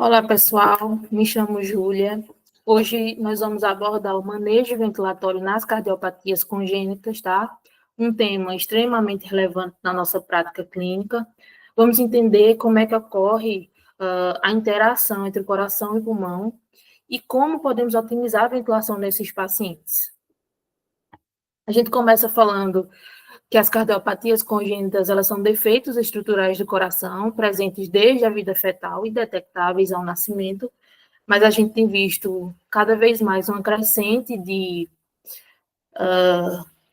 Olá, pessoal. Me chamo Júlia. Hoje nós vamos abordar o manejo ventilatório nas cardiopatias congênitas, tá? Um tema extremamente relevante na nossa prática clínica. Vamos entender como é que ocorre a interação entre o coração e o pulmão e como podemos otimizar a ventilação desses pacientes. A gente começa falando que as cardiopatias congênitas, elas são defeitos estruturais do coração, presentes desde a vida fetal e detectáveis ao nascimento, mas a gente tem visto cada vez mais uma crescente de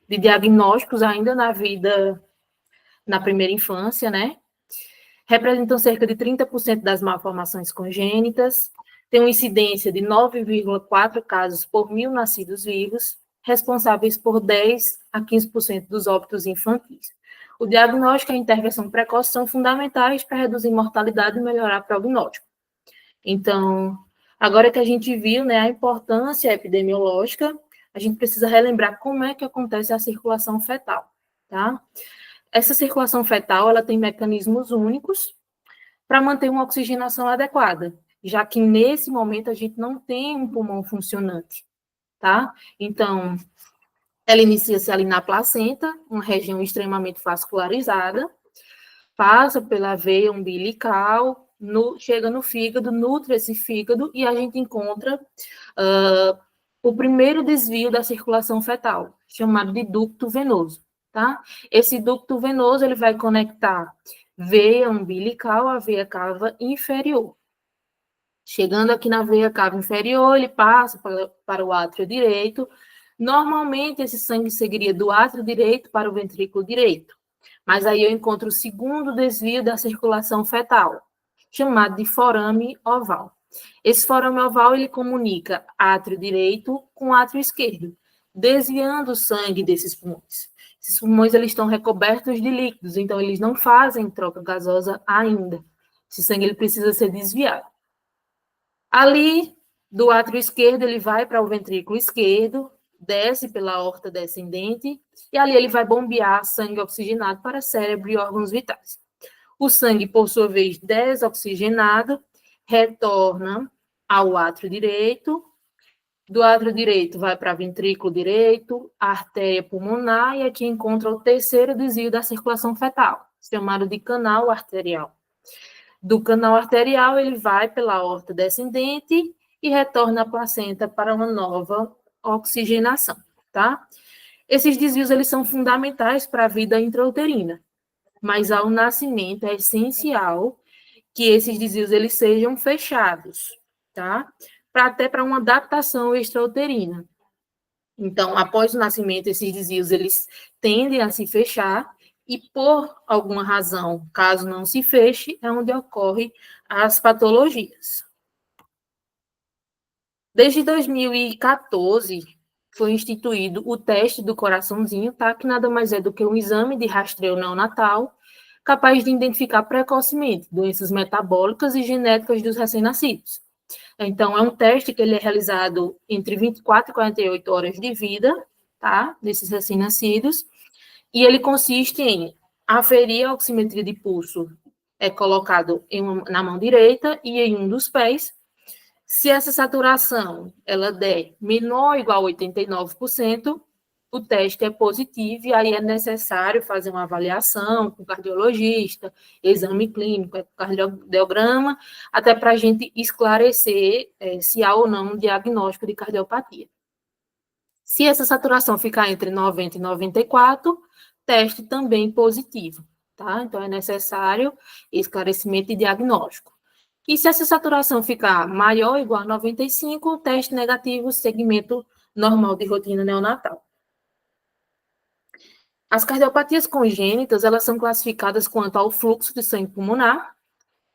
diagnósticos ainda na primeira infância, né? Representam cerca de 30% das malformações congênitas, tem uma incidência de 9,4 casos por 1.000 nascidos vivos, responsáveis por 10 a 15% dos óbitos infantis. O diagnóstico e a intervenção precoce são fundamentais para reduzir mortalidade e melhorar o prognóstico. Então, agora que a gente viu, né, a importância epidemiológica, a gente precisa relembrar como é que acontece a circulação fetal, tá? Essa circulação fetal, ela tem mecanismos únicos para manter uma oxigenação adequada, já que nesse momento a gente não tem um pulmão funcionante, tá? Então, ela inicia-se ali na placenta, uma região extremamente vascularizada, passa pela veia umbilical, chega no fígado, nutre esse fígado e a gente encontra o primeiro desvio da circulação fetal, chamado de ducto venoso, tá? Esse ducto venoso, ele vai conectar veia umbilical à veia cava inferior. Chegando aqui na veia cava inferior, ele passa para o átrio direito. Normalmente, esse sangue seguiria do átrio direito para o ventrículo direito. Mas aí eu encontro o segundo desvio da circulação fetal, chamado de forame oval. Esse forame oval, ele comunica átrio direito com átrio esquerdo, desviando o sangue desses pulmões. Esses pulmões, eles estão recobertos de líquidos, então eles não fazem troca gasosa ainda. Esse sangue, ele precisa ser desviado. Ali, do átrio esquerdo, ele vai para o ventrículo esquerdo, desce pela aorta descendente, e ali ele vai bombear sangue oxigenado para cérebro e órgãos vitais. O sangue, por sua vez, desoxigenado, retorna ao átrio direito, do átrio direito vai para ventrículo direito, artéria pulmonar, e aqui encontra o terceiro desvio da circulação fetal, chamado de canal arterial. Do canal arterial, ele vai pela aorta descendente e retorna à placenta para uma nova oxigenação, tá? Esses desvios, eles são fundamentais para a vida intrauterina, mas ao nascimento é essencial que esses desvios, eles sejam fechados, tá? Até para uma adaptação extrauterina. Então, após o nascimento, esses desvios, eles tendem a se fechar e, por alguma razão, caso não se feche, é onde ocorrem as patologias. Desde 2014, foi instituído o teste do coraçãozinho, tá? Que nada mais é do que um exame de rastreio neonatal capaz de identificar precocemente doenças metabólicas e genéticas dos recém-nascidos. Então, é um teste que ele é realizado entre 24 e 48 horas de vida, tá? Desses recém-nascidos, e ele consiste em aferir a oximetria de pulso, é colocado na mão direita e em um dos pés. Se essa saturação ela der menor ou igual a 89%, o teste é positivo e aí é necessário fazer uma avaliação com o cardiologista, exame clínico, cardiograma, até para a gente esclarecer se há ou não um diagnóstico de cardiopatia. Se essa saturação ficar entre 90 e 94, teste também positivo, tá? Então é necessário esclarecimento e diagnóstico. E se essa saturação ficar maior ou igual a 95, teste negativo, segmento normal de rotina neonatal. As cardiopatias congênitas, elas são classificadas quanto ao fluxo de sangue pulmonar,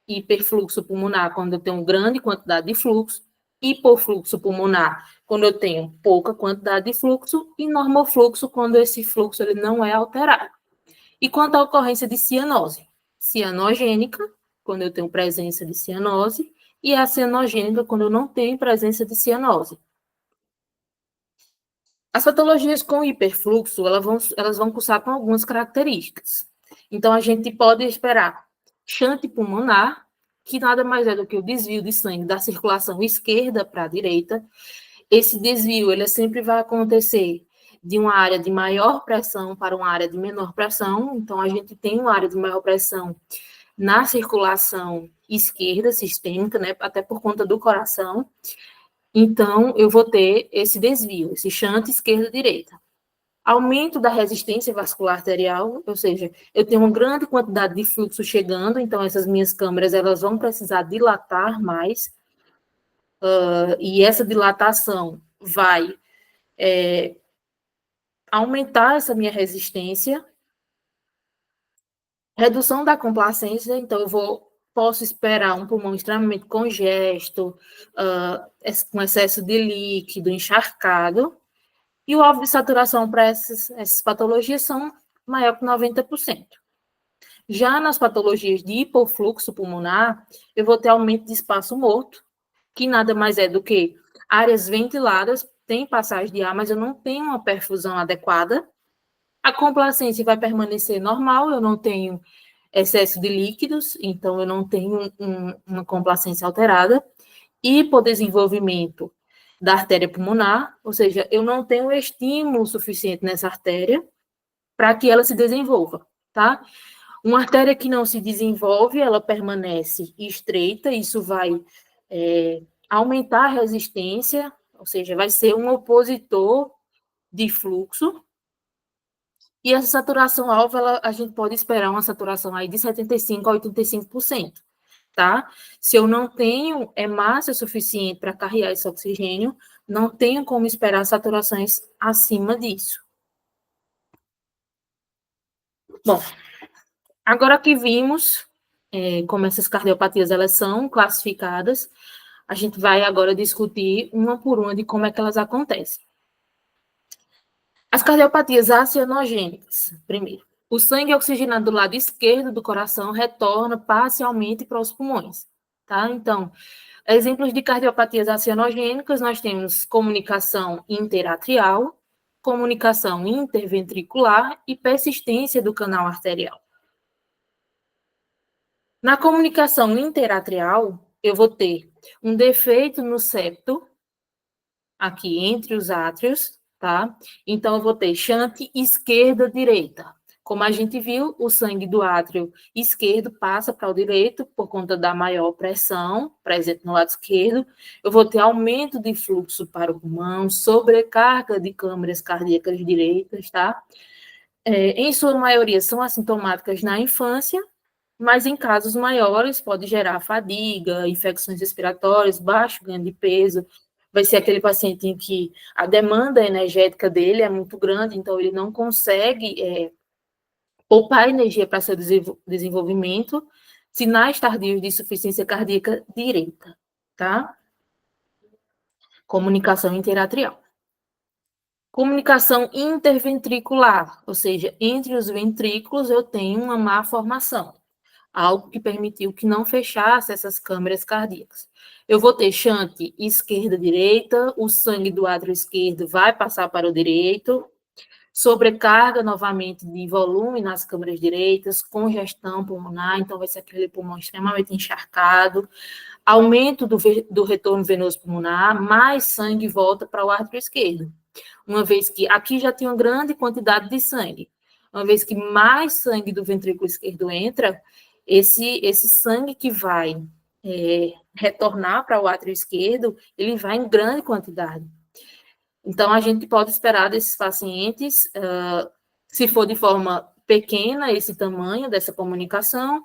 hiperfluxo pulmonar, quando eu tenho grande quantidade de fluxo, hipofluxo pulmonar, quando eu tenho pouca quantidade de fluxo, e normofluxo, quando esse fluxo ele não é alterado. E quanto à ocorrência de cianose? Cianogênica, quando eu tenho presença de cianose, e a cianogênica, quando eu não tenho presença de cianose. As patologias com hiperfluxo, elas vão cursar com algumas características. Então, a gente pode esperar chante pulmonar, que nada mais é do que o desvio de sangue da circulação esquerda para a direita. Esse desvio, ele sempre vai acontecer de uma área de maior pressão para uma área de menor pressão. Então, a gente tem uma área de maior pressão na circulação esquerda sistêmica, né, até por conta do coração. Então, eu vou ter esse desvio, esse shunt esquerda-direita. Aumento da resistência vascular arterial, ou seja, eu tenho uma grande quantidade de fluxo chegando, então essas minhas câmaras elas vão precisar dilatar mais, e essa dilatação vai aumentar essa minha resistência. Redução da complacência, então posso esperar um pulmão extremamente congesto, com excesso de líquido, encharcado, e o alvo de saturação para essas patologias são maior que 90%. Já nas patologias de hipofluxo pulmonar, eu vou ter aumento de espaço morto, que nada mais é do que áreas ventiladas, tem passagem de ar, mas eu não tenho uma perfusão adequada. A complacência vai permanecer normal, eu não tenho excesso de líquidos, então eu não tenho uma complacência alterada. Hipodesenvolvimento da artéria pulmonar, ou seja, eu não tenho estímulo suficiente nessa artéria para que ela se desenvolva, tá? Uma artéria que não se desenvolve, ela permanece estreita, isso vai aumentar a resistência, ou seja, vai ser um opositor de fluxo. E essa saturação alva, a gente pode esperar uma saturação aí de 75% a 85%, tá? Se eu não tenho massa suficiente para carregar esse oxigênio, não tenho como esperar saturações acima disso. Bom, agora que vimos como essas cardiopatias elas são classificadas, a gente vai agora discutir uma por uma de como é que elas acontecem. As cardiopatias acianogênicas, primeiro. O sangue oxigenado do lado esquerdo do coração retorna parcialmente para os pulmões, tá? Então, exemplos de cardiopatias acianogênicas, nós temos comunicação interatrial, comunicação interventricular e persistência do canal arterial. Na comunicação interatrial, eu vou ter um defeito no septo, aqui entre os átrios, tá? Então, eu vou ter shunt esquerda-direita. Como a gente viu, o sangue do átrio esquerdo passa para o direito por conta da maior pressão presente no lado esquerdo. Eu vou ter aumento de fluxo para o pulmão, sobrecarga de câmaras cardíacas direitas, tá? Em sua maioria, são assintomáticas na infância, mas em casos maiores pode gerar fadiga, infecções respiratórias, baixo ganho de peso. Vai ser aquele paciente em que a demanda energética dele é muito grande, então ele não consegue poupar energia para seu desenvolvimento. Sinais tardios de insuficiência cardíaca direita, tá? Comunicação interatrial. Comunicação interventricular, ou seja, entre os ventrículos eu tenho uma má formação, algo que permitiu que não fechasse essas câmaras cardíacas. Eu vou ter shunt esquerda-direita, o sangue do átrio esquerdo vai passar para o direito, sobrecarga novamente de volume nas câmaras direitas, congestão pulmonar, então vai ser aquele pulmão extremamente encharcado, aumento do retorno venoso pulmonar, mais sangue volta para o átrio esquerdo. Uma vez que aqui já tem uma grande quantidade de sangue, uma vez que mais sangue do ventrículo esquerdo entra, esse sangue que vai retornar para o átrio esquerdo, ele vai em grande quantidade. Então, a gente pode esperar desses pacientes, se for de forma pequena, esse tamanho dessa comunicação,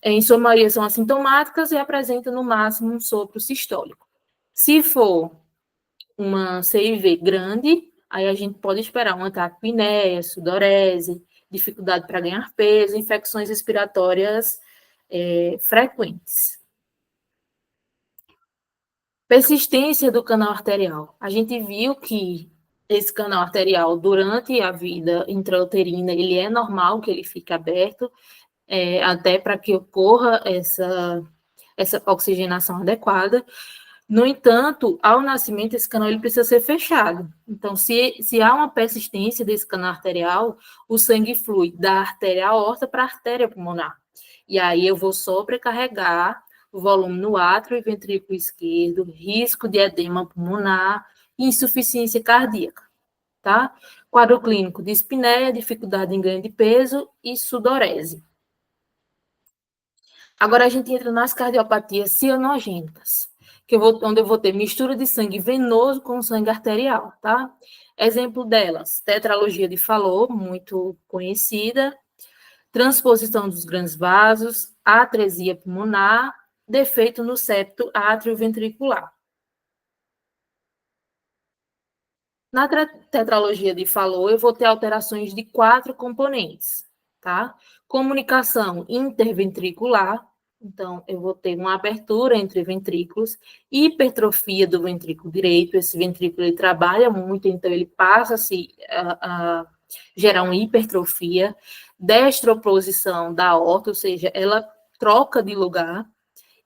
em sua maioria são assintomáticas e apresentam no máximo um sopro sistólico. Se for uma CIV grande, aí a gente pode esperar um ataque de apneia, sudorese, dificuldade para ganhar peso, infecções respiratórias frequentes. Persistência do canal arterial. A gente viu que esse canal arterial, durante a vida intrauterina, ele é normal que ele fique aberto, até para que ocorra essa oxigenação adequada. No entanto, ao nascimento, esse canal ele precisa ser fechado. Então, se há uma persistência desse canal arterial, o sangue flui da artéria aorta para a artéria pulmonar. E aí eu vou sobrecarregar volume no átrio e ventrículo esquerdo, risco de edema pulmonar e insuficiência cardíaca, tá? Quadro clínico: dispneia, dificuldade em ganho de peso e sudorese. Agora a gente entra nas cardiopatias cianogênicas, onde eu vou ter mistura de sangue venoso com sangue arterial, tá? Exemplo delas: tetralogia de Fallot, muito conhecida, transposição dos grandes vasos, atresia pulmonar, defeito no septo atrioventricular. Na tetralogia de Fallot, eu vou ter alterações de 4 componentes, tá? Comunicação interventricular, então eu vou ter uma abertura entre ventrículos, hipertrofia do ventrículo direito, esse ventrículo ele trabalha muito, então ele passa a gerar uma hipertrofia, destroposição da aorta, ou seja, ela troca de lugar,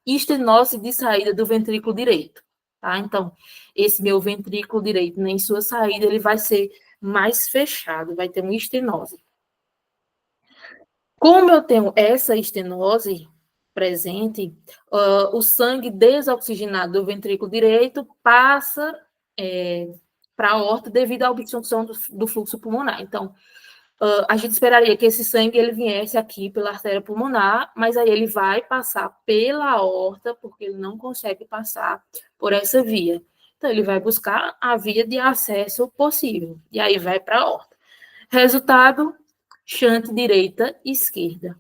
e estenose de saída do ventrículo direito, tá? Então, esse meu ventrículo direito, em sua saída, ele vai ser mais fechado, vai ter uma estenose. Como eu tenho essa estenose presente, o sangue desoxigenado do ventrículo direito passa para a aorta devido à obstrução do fluxo pulmonar. Então, a gente esperaria que esse sangue ele viesse aqui pela artéria pulmonar, mas aí ele vai passar pela aorta, porque ele não consegue passar por essa via. Então, ele vai buscar a via de acesso possível, e aí vai para a aorta. Resultado, shunt direita e esquerda.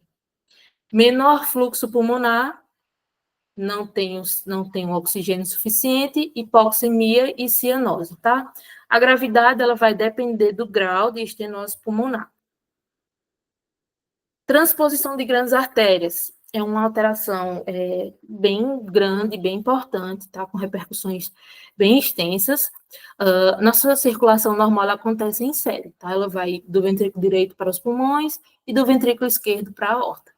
Menor fluxo pulmonar, não tem oxigênio suficiente, hipoxemia e cianose, tá? A gravidade, ela vai depender do grau de estenose pulmonar. Transposição de grandes artérias é uma alteração bem grande, bem importante, tá? Com repercussões bem extensas. Nossa circulação normal acontece em série, tá? Ela vai do ventrículo direito para os pulmões e do ventrículo esquerdo para a aorta.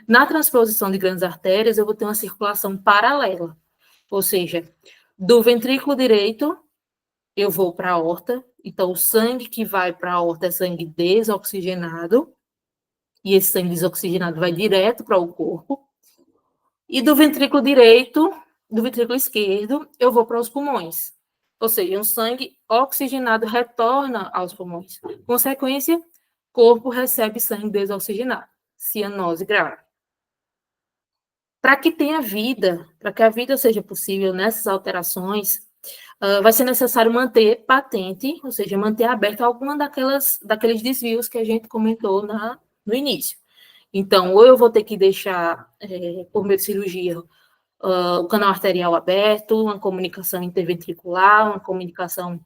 Na transposição de grandes artérias, eu vou ter uma circulação paralela, ou seja, do ventrículo direito eu vou para a aorta, então o sangue que vai para a aorta é sangue desoxigenado, e esse sangue desoxigenado vai direto para o corpo. E do ventrículo direito, do ventrículo esquerdo, eu vou para os pulmões. Ou seja, um sangue oxigenado retorna aos pulmões. Consequência, corpo recebe sangue desoxigenado. Cianose grave. Para que tenha vida, para que a vida seja possível nessas alterações, vai ser necessário manter patente, ou seja, manter aberta alguma daqueles desvios que a gente comentou no início. Então, ou eu vou ter que deixar, por meio de cirurgia, o canal arterial aberto, uma comunicação interventricular, uma comunicação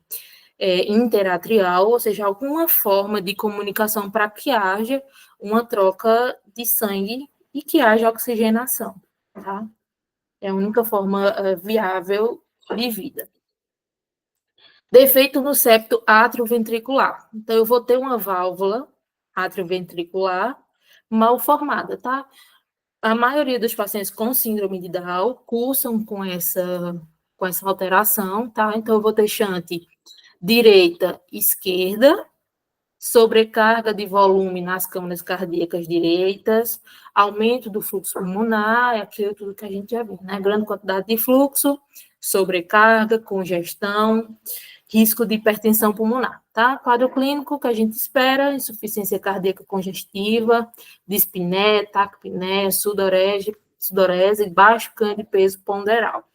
interatrial, ou seja, alguma forma de comunicação para que haja uma troca de sangue e que haja oxigenação, tá? É a única forma viável de vida. Defeito no septo atrioventricular. Então, eu vou ter uma válvula atrioventricular mal formada, tá? A maioria dos pacientes com síndrome de Down cursam com essa alteração, tá? Então, eu vou ter shunt direita, esquerda, sobrecarga de volume nas câmaras cardíacas direitas, aumento do fluxo pulmonar, é aquilo tudo que a gente já viu, né? Grande quantidade de fluxo, sobrecarga, congestão, risco de hipertensão pulmonar, tá? Quadro clínico que a gente espera: insuficiência cardíaca congestiva, dispneia, taquipneia, sudorese, baixo ganho de peso ponderal.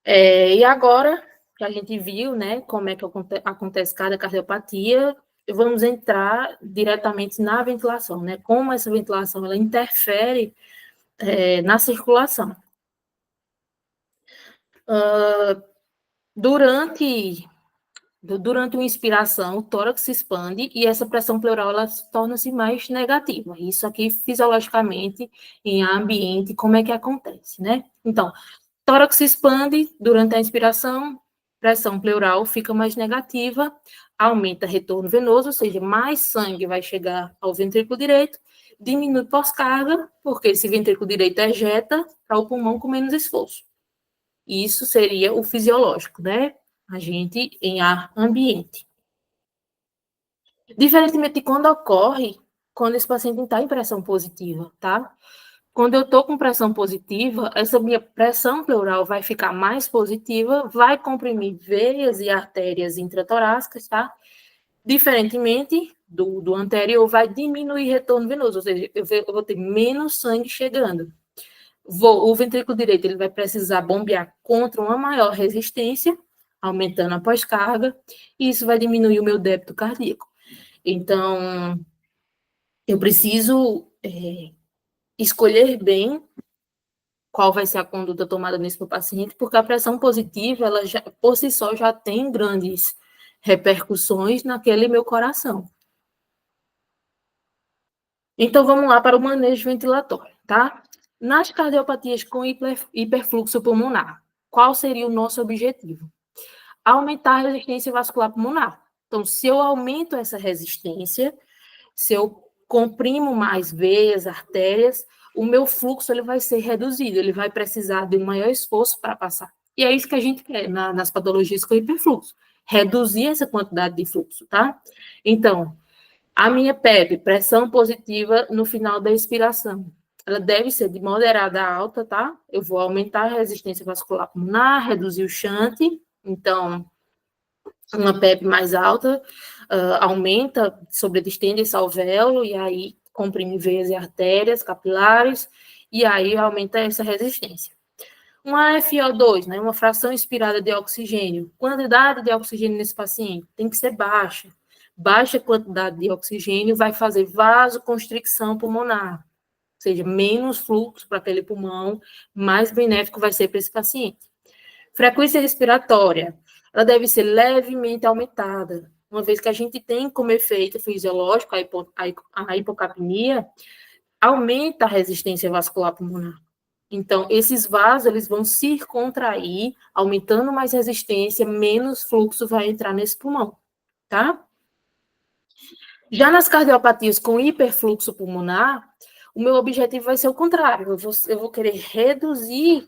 E agora que a gente viu, né, como é que acontece cada cardiopatia, vamos entrar diretamente na ventilação, né? Como essa ventilação ela interfere na circulação. Durante uma inspiração, o tórax se expande e essa pressão pleural ela torna-se mais negativa. Isso aqui, fisiologicamente, em ambiente, como é que acontece, né? Então, tórax se expande durante a inspiração, pressão pleural fica mais negativa, aumenta retorno venoso, ou seja, mais sangue vai chegar ao ventrículo direito, diminui pós-carga, porque esse ventrículo direito ejeta para o pulmão com menos esforço. Isso seria o fisiológico, né? A gente em ar ambiente. Diferentemente de quando ocorre, quando esse paciente está em pressão positiva, tá? Quando eu estou com pressão positiva, essa minha pressão pleural vai ficar mais positiva, vai comprimir veias e artérias intratorácicas, tá? Diferentemente do anterior, vai diminuir retorno venoso, ou seja, eu vou ter menos sangue chegando. O ventrículo direito ele vai precisar bombear contra uma maior resistência, aumentando a pós-carga, e isso vai diminuir o meu débito cardíaco. Então, eu preciso escolher bem qual vai ser a conduta tomada nesse meu paciente, porque a pressão positiva, ela já, por si só, já tem grandes repercussões naquele meu coração. Então, vamos lá para o manejo ventilatório, tá? Nas cardiopatias com hiperfluxo pulmonar, qual seria o nosso objetivo? Aumentar a resistência vascular pulmonar. Então, se eu aumento essa resistência, se eu comprimo mais veias, artérias, o meu fluxo ele vai ser reduzido, ele vai precisar de um maior esforço para passar. E é isso que a gente quer nas patologias com hiperfluxo, reduzir essa quantidade de fluxo, tá? Então, a minha PEP, pressão positiva no final da expiração, ela deve ser de moderada a alta, tá? Eu vou aumentar a resistência vascular pulmonar, reduzir o shunt, então, uma PEP mais alta aumenta, sobredistende esse alvéolo, e aí comprime veias e artérias capilares, e aí aumenta essa resistência. Uma FiO2, né, uma fração inspirada de oxigênio. Quantidade de oxigênio nesse paciente tem que ser baixa. Baixa quantidade de oxigênio vai fazer vasoconstricção pulmonar, ou seja, menos fluxo para aquele pulmão, mais benéfico vai ser para esse paciente. Frequência respiratória, ela deve ser levemente aumentada, uma vez que a gente tem como efeito fisiológico a hipocapnia, aumenta a resistência vascular pulmonar. Então, esses vasos, eles vão se contrair, aumentando mais resistência, menos fluxo vai entrar nesse pulmão, tá? Já nas cardiopatias com hiperfluxo pulmonar, o meu objetivo vai ser o contrário, eu vou querer reduzir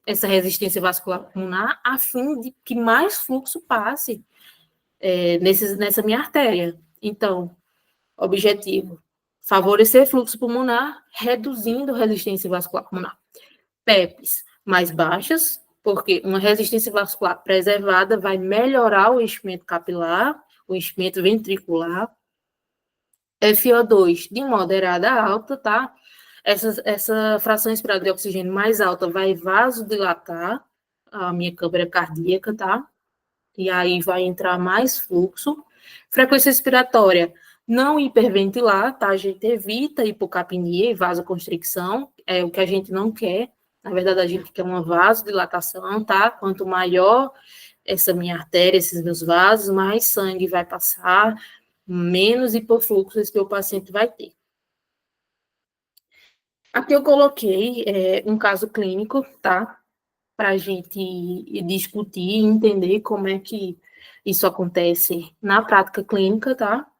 essa resistência vascular pulmonar a fim de que mais fluxo passe nessa minha artéria. Então, objetivo, favorecer fluxo pulmonar, reduzindo resistência vascular pulmonar. PEPs mais baixas, porque uma resistência vascular preservada vai melhorar o enchimento capilar, o enchimento ventricular. FiO2 de moderada a alta, tá? Essa fração inspirada de oxigênio mais alta vai vasodilatar a minha câmara cardíaca, tá? E aí vai entrar mais fluxo. Frequência respiratória, não hiperventilar, tá? A gente evita hipocapnia e vasoconstricção, é o que a gente não quer. Na verdade, a gente quer uma vasodilatação, tá? Quanto maior essa minha artéria, esses meus vasos, mais sangue vai passar, menos hipofluxo esse meu paciente vai ter. Aqui eu coloquei um caso clínico, tá? Para a gente discutir e entender como é que isso acontece na prática clínica, tá?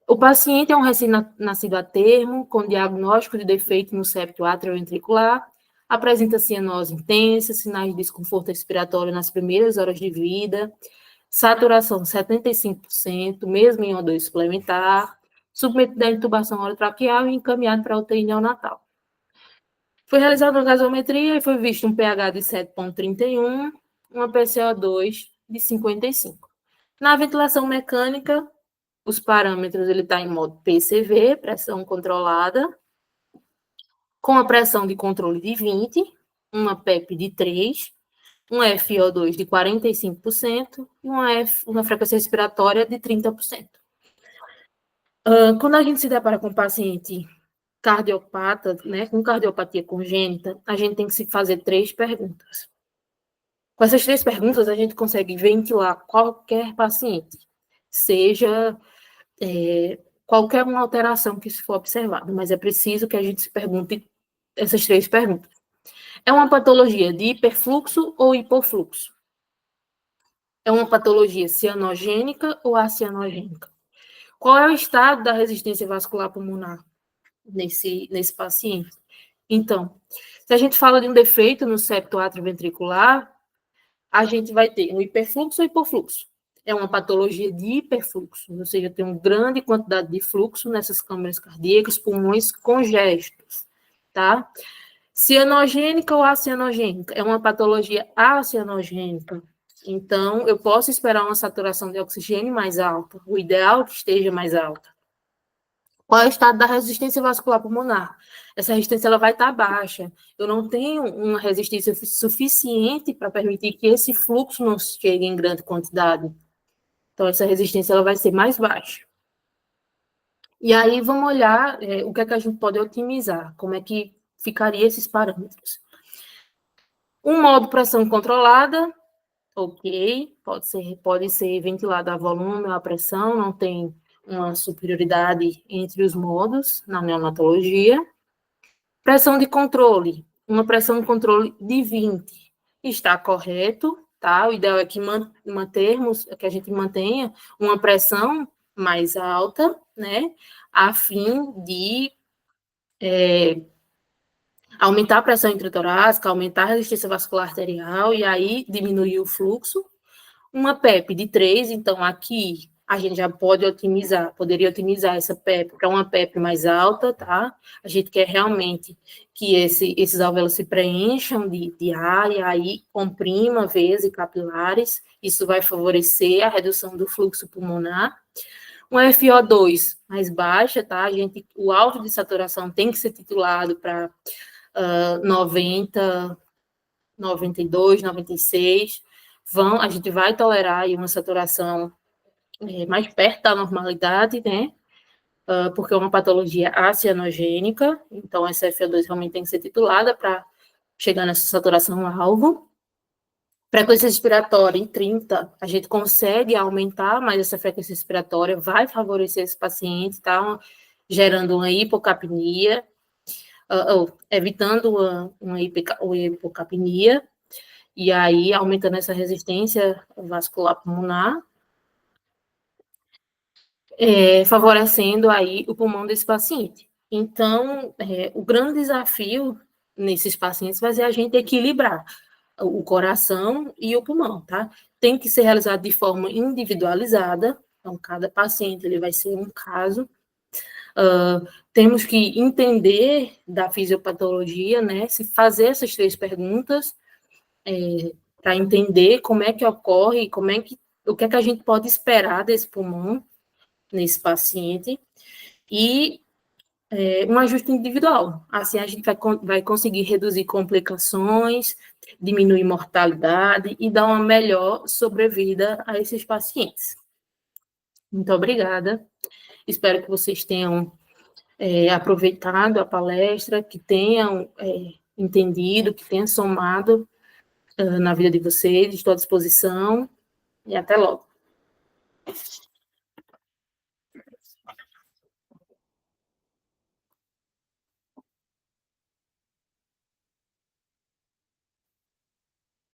O paciente é um recém-nascido a termo, com diagnóstico de defeito no septo atrioventricular, apresenta cianose intensa, sinais de desconforto respiratório nas primeiras horas de vida, saturação 75%, mesmo em O2 suplementar, submetido à intubação orotraqueal e encaminhado para a UTI neonatal. Foi realizada uma gasometria e foi visto um pH de 7,31, uma PCO2 de 55. Na ventilação mecânica, os parâmetros, ele está em modo PCV, pressão controlada, com a pressão de controle de 20, uma PEP de 3, um FiO2 de 45% e uma frequência respiratória de 30%. Quando a gente se depara com um paciente cardiopata, né, com cardiopatia congênita, a gente tem que se fazer 3 perguntas. Com essas 3 perguntas, a gente consegue ventilar qualquer paciente, seja qualquer uma alteração que se for observada, mas é preciso que a gente se pergunte essas 3 perguntas. É uma patologia de hiperfluxo ou hipofluxo? É uma patologia cianogênica ou acianogênica? Qual é o estado da resistência vascular pulmonar nesse paciente? Então, se a gente fala de um defeito no septo atrioventricular, a gente vai ter um hiperfluxo ou hipofluxo. É uma patologia de hiperfluxo, ou seja, tem uma grande quantidade de fluxo nessas câmaras cardíacas, pulmões congestos. tá? Cianogênica ou acianogênica? É uma patologia acianogênica. Então, eu posso esperar uma saturação de oxigênio mais alta. O ideal é que esteja mais alta. Qual é o estado da resistência vascular pulmonar? Essa resistência ela vai estar baixa. Eu não tenho uma resistência suficiente para permitir que esse fluxo não chegue em grande quantidade. Então, essa resistência ela vai ser mais baixa. E aí, vamos olhar o que é que a gente pode otimizar, como é que ficaria esses parâmetros. Um modo pressão controlada, ok, pode ser ventilado a volume ou a pressão, não tem uma superioridade entre os modos na neonatologia. Pressão de controle, uma pressão de controle de 20, está correto, tá? O ideal é que que a gente mantenha uma pressão mais alta, né, a fim de aumentar a pressão intratorácica, aumentar a resistência vascular arterial e aí diminuir o fluxo. Uma PEP de 3, então aqui a gente já poderia otimizar essa PEP para uma PEP mais alta, tá? A gente quer realmente que esses alvéolos se preencham de ar e aí comprima veias e capilares, isso vai favorecer a redução do fluxo pulmonar. Uma FO2 mais baixa, tá? O alvo de saturação tem que ser titulado para 90, 92, 96, a gente vai tolerar aí uma saturação mais perto da normalidade, né? Porque é uma patologia acianogênica, então essa FO2 realmente tem que ser titulada para chegar nessa saturação alvo. Frequência respiratória em 30, a gente consegue aumentar, mas essa frequência respiratória vai favorecer esse paciente, tá? Gerando uma hipocapnia, evitando uma hipocapnia, e aí aumentando essa resistência vascular pulmonar, favorecendo aí o pulmão desse paciente. Então, o grande desafio nesses pacientes vai ser a gente equilibrar o coração e o pulmão, tá? Tem que ser realizado de forma individualizada, então cada paciente ele vai ser um caso. Temos que entender da fisiopatologia, né? Se fazer essas 3 perguntas, para entender como é que ocorre, o que é que a gente pode esperar desse pulmão nesse paciente e um ajuste individual. Assim a gente vai conseguir reduzir complicações, diminuir mortalidade e dar uma melhor sobrevida a esses pacientes. Muito obrigada. Espero que vocês tenham aproveitado a palestra, que tenham entendido, que tenham somado na vida de vocês. Estou à disposição e até logo.